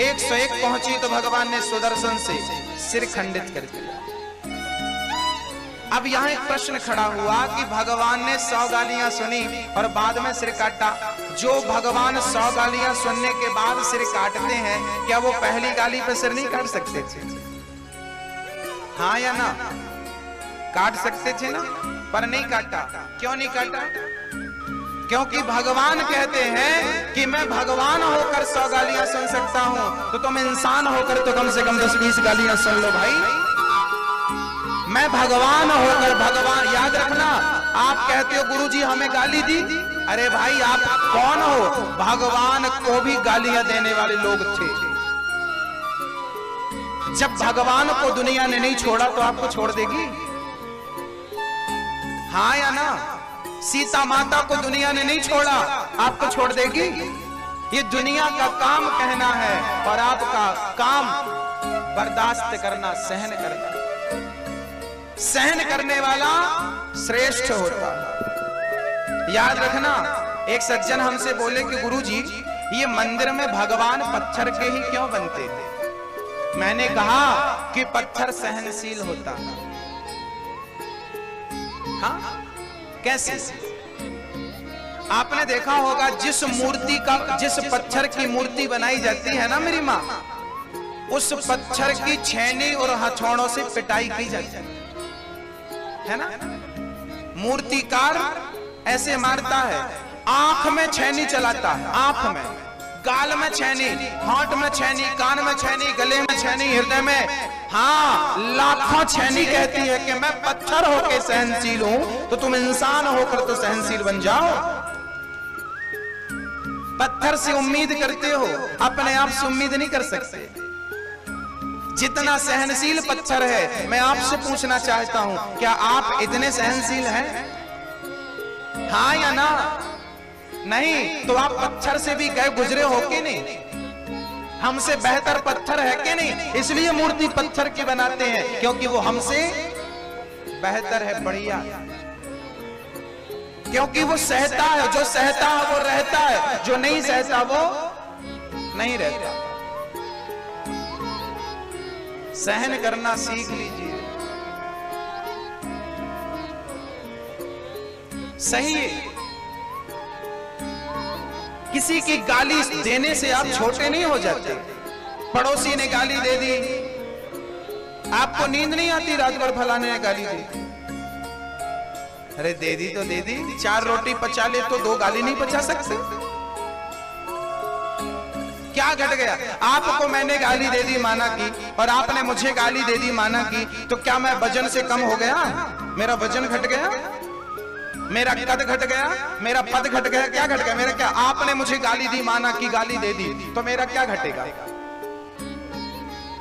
101 पहुंची तो भगवान ने सुदर्शन से सिर खंडित कर दिया। अब यहां एक प्रश्न खड़ा हुआ कि भगवान ने 100 गालियां सुनी और बाद में सिर काटा। जो भगवान 100 गालियां सुनने के बाद सिर काटते हैं, क्या वो पहली गाली पर सिर नहीं काट सकते थे? हाँ या ना? काट सकते थे ना, पर नहीं काटा। क्यों नहीं काटा? क्योंकि भगवान कहते हैं कि मैं भगवान होकर 100 गालियां सुन सकता हूं, तो तुम इंसान होकर तो कम से कम 10-20 गालियां सुन लो भाई। मैं भगवान होकर, भगवान याद रखना, आप कहते हो गुरुजी हमें गाली दी, अरे भाई आप कौन हो? भगवान को भी गालियां देने वाले लोग थे। जब भगवान को दुनिया ने नहीं छोड़ा तो आपको छोड़ देगी? हाँ या ना? सीता माता को दुनिया ने नहीं छोड़ा, आपको छोड़ देगी? ये दुनिया का काम कहना है और आपका काम बर्दाश्त करना, सहन करना। सहन करने वाला श्रेष्ठ होता है। याद रखना, एक सज्जन हमसे बोले कि गुरुजी ये मंदिर में भगवान पत्थर के ही क्यों बनते हैं? मैंने कहा कि पत्थर सहनशील होता है। हाँ, कैसे? आपने देखा होगा जिस मूर्ति का, जिस पत्थर की मूर्ति बनाई जाती है ना मेरी माँ, उस पत्थर की छेनी और हथौड़ों से पिटाई की जाती है ना? मूर्तिकार ऐसे मारता है, आंख में छेनी चलाता है, आंख में, गाल में छेनी, होंठ में छेनी, कान में छेनी, गले में छेनी, हृदय में, हाँ लाखों छेनी कहती है कि मैं पत्थर होकर सहनशील हूं, तो तुम इंसान होकर तो सहनशील बन जाओ। पत्थर से उम्मीद करते हो, अपने आप से उम्मीद नहीं कर सकते। जितना सहनशील पत्थर है, मैं आपसे पूछना चाहता हूं, क्या आप इतने सहनशील हैं? हाँ या ना? नहीं, तो आप पत्थर से भी गए गुजरे हो कि नहीं? हमसे बेहतर पत्थर है कि नहीं? इसलिए मूर्ति पत्थर की बनाते हैं, क्योंकि वो हमसे बेहतर है, बढ़िया। क्योंकि वो सहता है, जो सहता है वो रहता है, जो नहीं सहता वो नहीं रहता। सहन करना सीख लीजिए। सही है, किसी की गाली देने से आप छोटे नहीं हो जाते। पड़ोसी ने गाली दे दी, आपको नींद नहीं आती रात भर फलाने ने गाली दी, अरे दे दी तो दे दी, 4 रोटी पचा ले तो 2 गाली नहीं पचा सकते? क्या घट गया? आपको मैंने गाली दे दी माना की, और आपने मुझे गाली दे दी माना की, तो क्या मैं वजन से कम हो गया? मेरा वजन घट गया? मेरा कद घट गया? मेरा पद घट गया? क्या घट गया? मेरा क्या? आपने मुझे गाली दी, माना की, गाली दे दी, तो मेरा क्या घटेगा?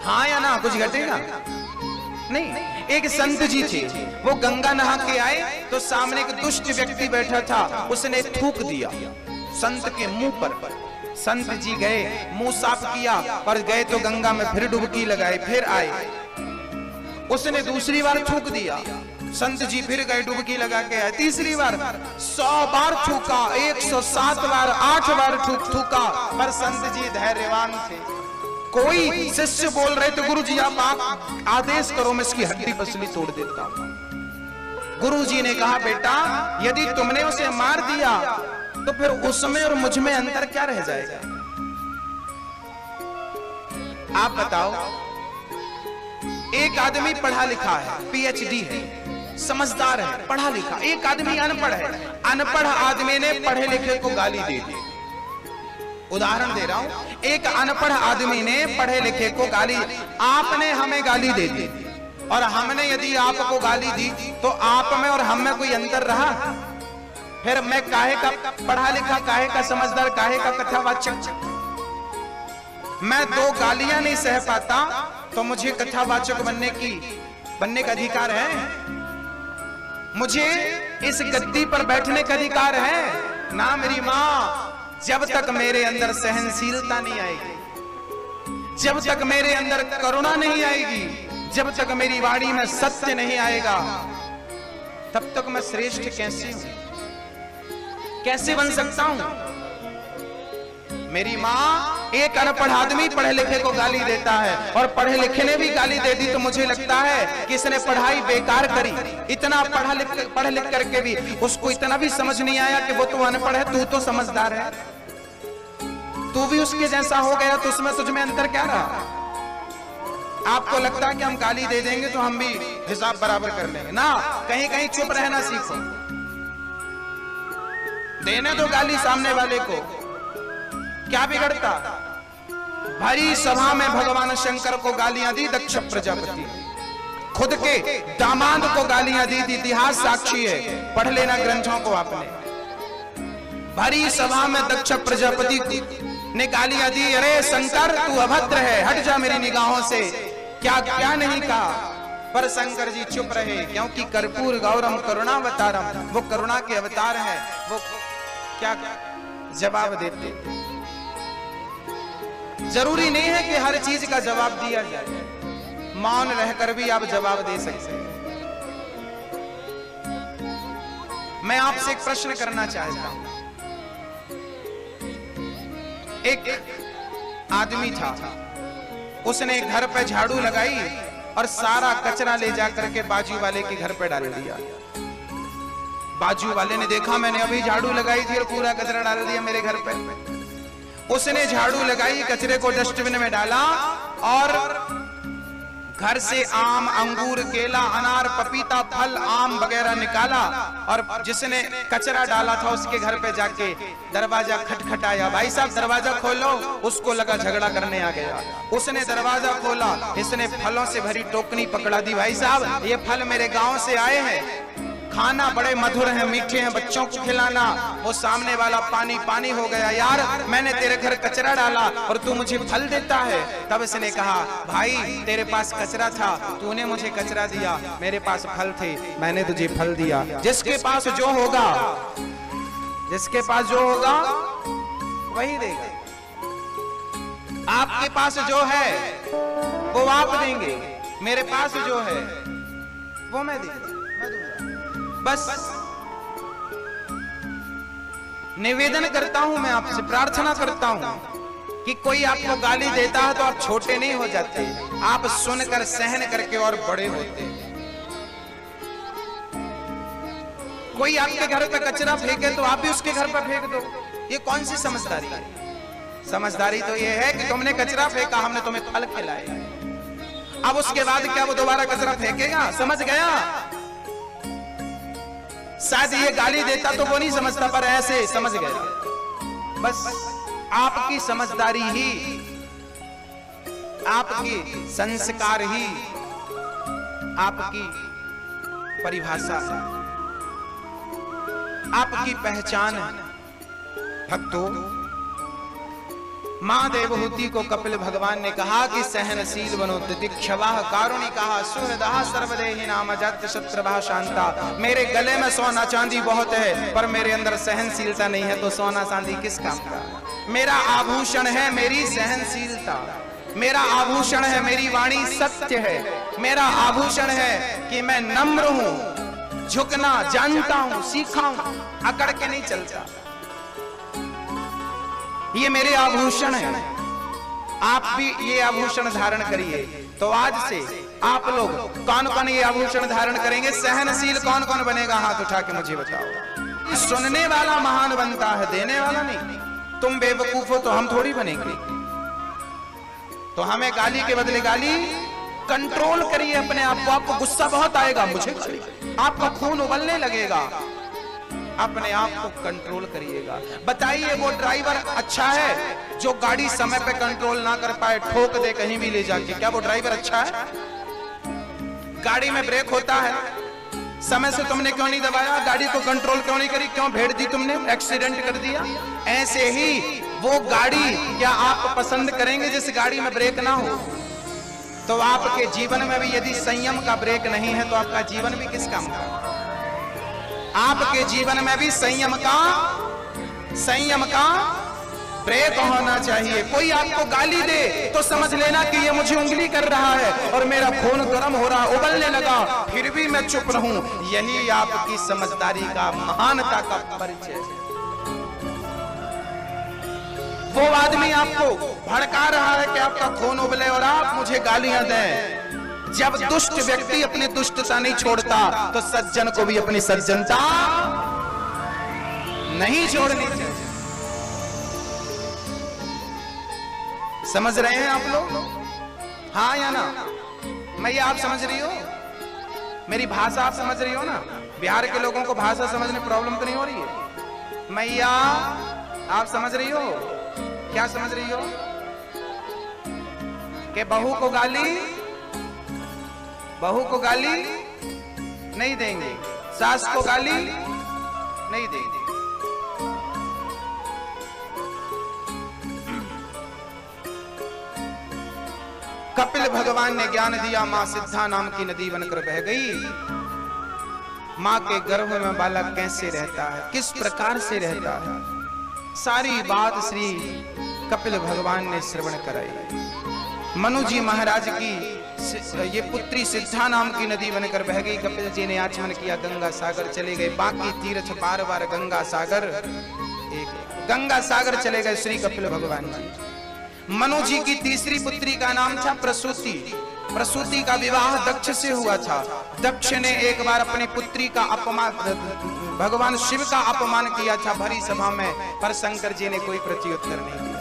हाँ या ना? कुछ घटेगा नहीं। एक संत जी थे, वो गंगा नहा के आए तो सामने एक दुष्ट व्यक्ति बैठा था, उसने थूक दिया संत के मुंह पर। संत जी गए, मुंह साफ किया, पर गए तो गंगा में फिर डुबकी लगाए, फिर आए, उसने दूसरी बार थूक दिया, संत जी फिर गए, डुबकी लगा के आए, तीसरी बार, 100 बार थूका, 107 बार, 8 बार थूका, पर संत जी धैर्यवान थे। कोई शिष्य बोल रहे थे, गुरुजी आप आदेश करो, मैं इसकी हड्डी पसली तोड़ देता हूं। गुरुजी ने कहा, बेटा यदि तुमने उसे मार दिया तो फिर उसमें और मुझ में अंतर क्या रह जाएगा? आप बताओ। एक आदमी पढ़ा लिखा है, PhD है, समझदार है, पढ़ा लिखा। एक आदमी अनपढ़ है, अनपढ़ आदमी ने पढ़े लिखे को गाली दे दी। उदाहरण दे रहा हूं, एक अनपढ़ आदमी ने पढ़े लिखे को गाली, आपने हमें गाली दे दी और हमने यदि आपको गाली दी तो आप में और हम में कोई अंतर रहा? फिर मैं काहे का पढ़ा लिखा, काहे का समझदार, काहे का कथावाचक? मैं दो गालियां नहीं सह पाता तो मुझे कथावाचक बनने का अधिकार है? मुझे इस गद्दी पर बैठने का अधिकार है ना? मेरी मां, जब तक मेरे अंदर सहनशीलता नहीं आएगी, जब तक मेरे अंदर करुणा नहीं आएगी, जब तक मेरी वाणी में सत्य नहीं आएगा, तब तक मैं श्रेष्ठ कैसे बन सकता हूं? मेरी मां, एक अनपढ़ आदमी पढ़े लिखे को गाली देता है और पढ़े लिखे ने भी गाली दे दी तो मुझे लगता है कि इसने पढ़ाई बेकार करी। इतना पढ़ लिख करके भी उसको इतना भी समझ नहीं आया कि वो तो अनपढ़ है, तू तो समझदार है, तू भी उसके जैसा हो गया, तो उसमें तुझ में अंतर क्या रहा? आपको लगता है कि हम गाली दे देंगे तो हम भी हिसाब बराबर कर लेंगे ना? कहीं कहीं चुप रहना सीखो। देने दो गाली सामने वाले को, क्या बिगड़ता? भरी सभा में भगवान शंकर को गालियां दी दक्ष प्रजापति, खुद के दामाद को गालियां दी थी। इतिहास साक्षी है, पढ़ लेना ग्रंथों को आपने। भरी सभा में दक्ष प्रजापति ने गालियां दी, अरे शंकर तू अभद्र है, हट जा मेरी निगाहों से। क्या क्या नहीं कहा, पर शंकर जी चुप रहे, क्योंकि कर्पूर गौरम करुणावतारम, वो करुणा के अवतार है। वो क्या जवाब देते? जरूरी नहीं है कि हर चीज का जवाब दिया जाए, मौन रहकर भी आप जवाब दे सकते हैं। मैं आपसे एक प्रश्न करना चाहता हूं। एक आदमी था, उसने घर पे झाड़ू लगाई और सारा कचरा ले जाकर के बाजू वाले के घर पे डाल दिया। बाजू वाले ने देखा मैंने अभी झाड़ू लगाई थी और पूरा कचरा डाल दिया मेरे घर पे। उसने झाड़ू लगाई, कचरे को डस्टबिन में डाला और घर से आम, अंगूर, केला, अनार, पपीता, फल, आम वगैरह निकाला और जिसने कचरा डाला था उसके घर पे जाके दरवाजा खटखटाया, भाई साहब दरवाजा खोलो। उसको लगा झगड़ा करने आ गया, उसने दरवाजा खोला, इसने फलों से भरी टोकनी पकड़ा दी, भाई साहब ये फल मेरे गांव से आए हैं, खाना बड़े मधुर हैं, मीठे हैं, बच्चों को खिलाना। वो सामने वाला पानी पानी हो गया, यार मैंने तेरे घर कचरा डाला और तू मुझे फल देता है। तब इसने कहा, भाई तेरे पास कचरा था, तूने मुझे कचरा दिया, मेरे पास फल थे, मैंने तुझे फल दिया। जिसके पास जो होगा, जिसके पास जो होगा वही देगा। आपके पास जो है वो आप देंगे, मेरे पास जो है वो मैं दूंगा। बस निवेदन करता हूं, मैं आपसे प्रार्थना करता हूं कि कोई आपको गाली देता है तो आप छोटे नहीं हो जाते, आप सुनकर सहन करके और बड़े होते। कोई आपके घर पे कचरा फेंके तो आप भी उसके घर पर फेंक दो। ये कौन सी समझदारी है? समझदारी तो ये है कि तुमने कचरा फेंका, हमने तुम्हें फल खिलाए। अब उसके बाद क्या वो दोबारा कचरा फेंकेगा? समझ गया? शायद ये गाली देता तो वो नहीं समझता, पर ऐसे समझ गया। बस आपकी समझदारी ही, आपकी संस्कार ही आपकी परिभाषा, आपकी पहचान है। भक्तों, मां देवहूति को कपिल भगवान ने कहा कि सहनशील बनो, तितिक्षवाः कारुणिकाः सुहृदः सर्वदेहि नाम जात शत्रुभः शांता। मेरे गले में सोना चांदी बहुत है पर मेरे अंदर सहनशीलता नहीं है, तो सोना चांदी किस काम का? मेरा आभूषण है मेरी सहनशीलता, मेरा आभूषण है मेरी वाणी सत्य है, मेरा आभूषण है कि मैं नम्र हूं, झुकना जानता हूं, सीखा हूं, अकड़ के नहीं चलता। ये मेरे आभूषण है, आप भी ये आभूषण धारण करिए। तो आज से आप लोग कौन कौन ये आभूषण धारण करेंगे? सहनशील कौन कौन बनेगा? हाथ उठा के मुझे बताओ। सुनने वाला महान बनता है, देने वाला नहीं। तुम बेवकूफ हो तो हम थोड़ी बनेंगे। तो हमें गाली के बदले गाली कंट्रोल करिए अपने आप को। आपको गुस्सा बहुत आएगा, मुझे आपका खून उबलने लगेगा, अपने आप को कंट्रोल करिएगा। बताइए वो ड्राइवर अच्छा है जो गाड़ी समय पे कंट्रोल ना कर पाए, ठोक दे कहीं भी ले जाके, क्या वो ड्राइवर अच्छा है? गाड़ी में ब्रेक होता है, समय से तुमने क्यों नहीं दबाया, गाड़ी को कंट्रोल क्यों नहीं करी, क्यों भेड़ दी तुमने, एक्सीडेंट कर दिया। ऐसे ही वो गाड़ी क्या आप पसंद करेंगे जिस गाड़ी में ब्रेक ना हो? तो आपके जीवन में भी यदि संयम का ब्रेक नहीं है तो आपका जीवन भी किस काम का? आपके जीवन में भी संयम का ब्रेक होना चाहिए। कोई आपको गाली दे तो समझ लेना कि ये मुझे उंगली कर रहा है और मेरा खून गर्म हो रहा, उबलने लगा, फिर भी मैं चुप रहूं। यही आपकी समझदारी का, महानता का परिचय है। वो आदमी आपको भड़का रहा है कि आपका खून उबले और आप मुझे गालियां दें। जब दुष्ट व्यक्ति अपनी दुष्टता नहीं छोड़ता तो सज्जन को भी अपनी सज्जनता नहीं छोड़नी चाहिए। समझ रहे हैं आप लोग? हाँ या ना? मैं ये आप समझ रही हो? मेरी भाषा आप समझ रही हो ना? बिहार के लोगों को भाषा समझने प्रॉब्लम तो नहीं हो रही है? मैया आप समझ रही हो? क्या समझ रही हो? कि बहू को गाली नहीं देंगे, सास को गाली नहीं देंगे। कपिल भगवान ने ज्ञान दिया, मां सिद्धा नाम की नदी बनकर बह गई। मां के गर्भ में बालक कैसे रहता है, किस प्रकार से रहता है, सारी बात श्री कपिल भगवान ने श्रवण कराई। मनु जी महाराज की ये पुत्री सिद्धा नाम की नदी बनकर बह गई। कपिल जी ने आचमन किया, गंगा सागर चले गए। बाकी तीर्थ बार बार गंगा सागर चले गए श्री कपिल भगवान जी। मनु जी की तीसरी पुत्री का नाम था प्रसूति। प्रसूति का विवाह दक्ष से हुआ था। दक्ष ने एक बार अपनी पुत्री का अपमान, भगवान शिव का अपमान किया था भरी सभा में, पर शंकर जी ने कोई प्रत्युत्तर नहीं दिया।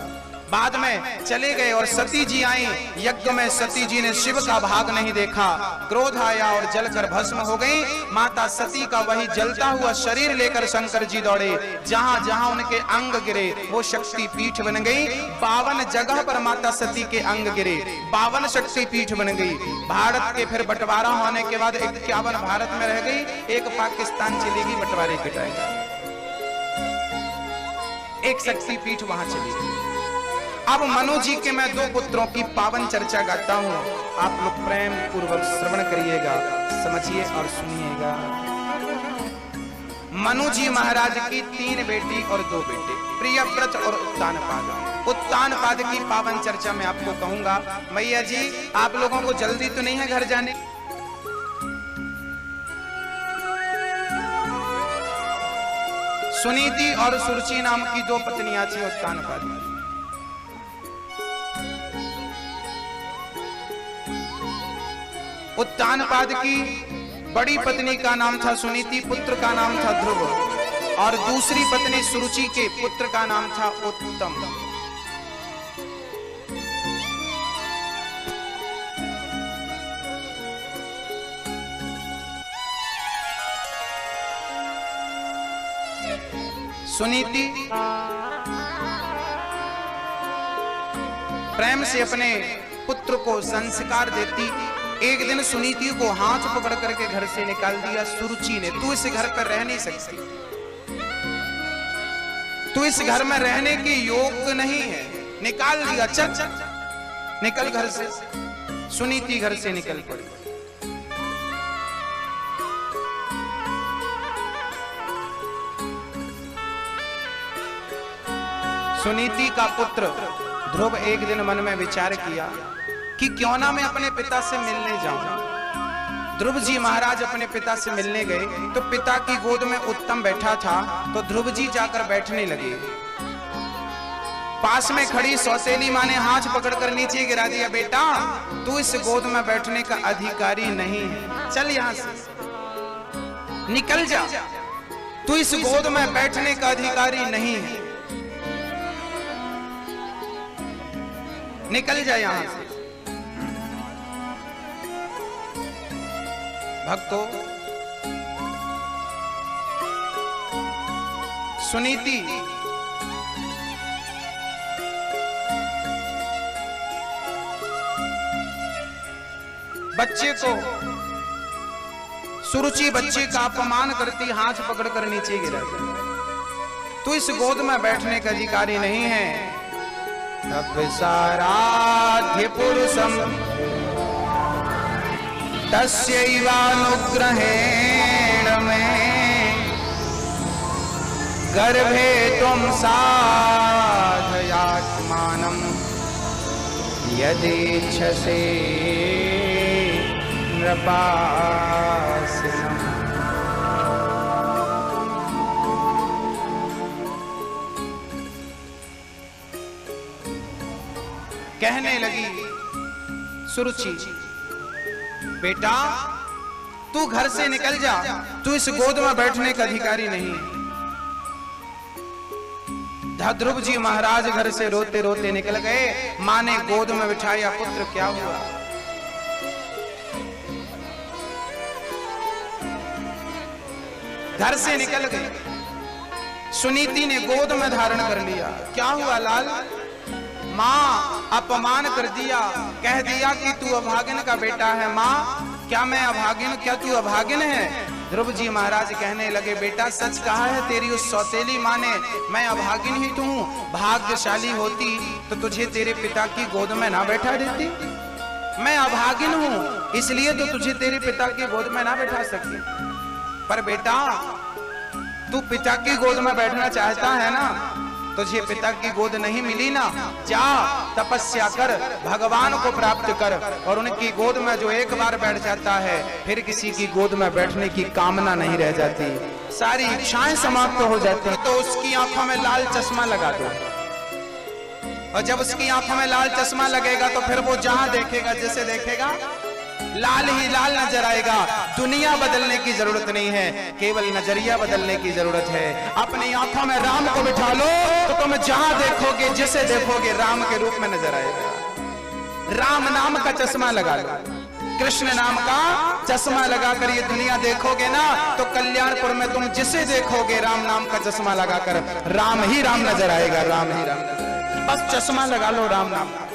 बाद में चले गए और सती जी आई। यज्ञ में सती जी ने शिव का भाग नहीं देखा, क्रोध आया और जलकर भस्म हो गई। माता सती का वही जलता हुआ शरीर लेकर शंकर जी दौड़े। जहां जहां उनके अंग गिरे वो शक्ति पीठ बन गई। 52 जगह पर माता सती के अंग गिरे, 52 शक्ति पीठ बन गई। भारत के फिर बंटवारा होने के बाद 51 भारत में रह गई, एक पाकिस्तान चलेगी बंटवारे के टाइम, एक शक्ति पीठ वहां चली गई। अब मनु जी के मैं 2 पुत्रों की पावन चर्चा गाता हूं, आप लोग प्रेम पूर्वक श्रवण करिएगा, समझिए और सुनिएगा। मनु जी महाराज की 3 बेटी और 2 बेटे, प्रियव्रत और उत्तानपाद। उत्तानपाद की पावन चर्चा मैं आपको कहूंगा। मैया जी आप लोगों को जल्दी तो नहीं है घर जाने? सुनीति और सुरुचि नाम की 2 पत्नियां थी उत्तानपाद की। उत्तानपाद की बड़ी पत्नी का नाम था सुनीति, पुत्र का नाम था ध्रुव, और दूसरी पत्नी सुरुचि के पुत्र का नाम था उत्तम। सुनीति प्रेम से अपने पुत्र को संस्कार देती। एक दिन सुनीति को हाथ पकड़ करके घर से निकाल दिया सुरुचि ने। तू इस घर पर रह नहीं सकती, तू इस घर में रहने के योग्य नहीं है, निकाल दिया, चल निकल घर से। सुनीति घर से निकल पड़ी। सुनीति का पुत्र ध्रुव एक दिन मन में विचार किया कि क्यों ना मैं अपने पिता से मिलने जाऊं। ध्रुव जी महाराज अपने पिता से मिलने गए तो पिता की गोद में उत्तम बैठा था, तो ध्रुव जी जाकर बैठने लगे। पास में खड़ी सौतेली मां ने हाथ पकड़कर नीचे गिरा दिया, बेटा तू इस गोद में बैठने का अधिकारी नहीं है, चल यहां से निकल जा, तू इस गोद में बैठने का अधिकारी नहीं है, निकल जा यहां से। भक्तों, सुनीति बच्चे को, सुरुचि बच्चे का अपमान करती, हाथ पकड़कर नीचे गिराती। तू इस गोद में बैठने का अधिकारी नहीं है। तपसाराध्य पुरुषम तस्यैवानुग्रहेण मे गर्भे त्वं साधयात्मानं यदीच्छसे नृपासिनम्। कहने लगी सुरुचि, बेटा तू घर से निकल जा, तू इस गोद में बैठने का अधिकारी नहीं है। ध्रुव जी महाराज घर से रोते रोते निकल गए। मां ने गोद में बिठाया, पुत्र क्या हुआ? घर से निकल गए। सुनीति ने गोद में धारण कर लिया। क्या हुआ लाल? मां अपमान कर दिया, कह दिया कि तू अभागिन का बेटा है। मां क्या मैं अभागिन, क्या तू अभागिन है? ध्रुव जी महाराज कहने लगे, बेटा सच कहा है तेरी उस सौतेली मां ने, मैं अभागिन ही तो हूं। भाग्यशाली होती तो तुझे तेरे पिता की गोद में ना बैठा देती। मैं अभागिन हूं इसलिए तो तुझे तेरे पिता की गोद में ना बैठा सकी। पर बेटा तू पिता की गोद में बैठना चाहता है ना, तुझे पिता की गोद नहीं मिली ना, जा तपस्या कर, भगवान को प्राप्त कर। और उनकी गोद में जो एक बार बैठ जाता है फिर किसी की गोद में बैठने की कामना नहीं रह जाती, सारी इच्छाएं समाप्त हो जाती। तो उसकी आंखों में लाल चश्मा लगा दो, और जब उसकी आंखों में लाल चश्मा लगेगा तो फिर वो जहां देखेगा, जिसे देखेगा लाल ही लाल नजर आएगा। दुनिया बदलने की जरूरत नहीं है, केवल नजरिया बदलने की जरूरत है। अपनी आंखों में राम को बिठा लो तो तुम जहां देखोगे, जिसे देखोगे राम के रूप में नजर आएगा। राम नाम का चश्मा लगा लो, कृष्ण नाम का चश्मा लगाकर ये दुनिया देखोगे ना, तो कल्याणपुर में तुम जिसे देखोगे राम नाम का चश्मा लगाकर राम ही राम नजर आएगा, राम ही राम नजर आएगा। बस चश्मा लगा लो राम नाम का।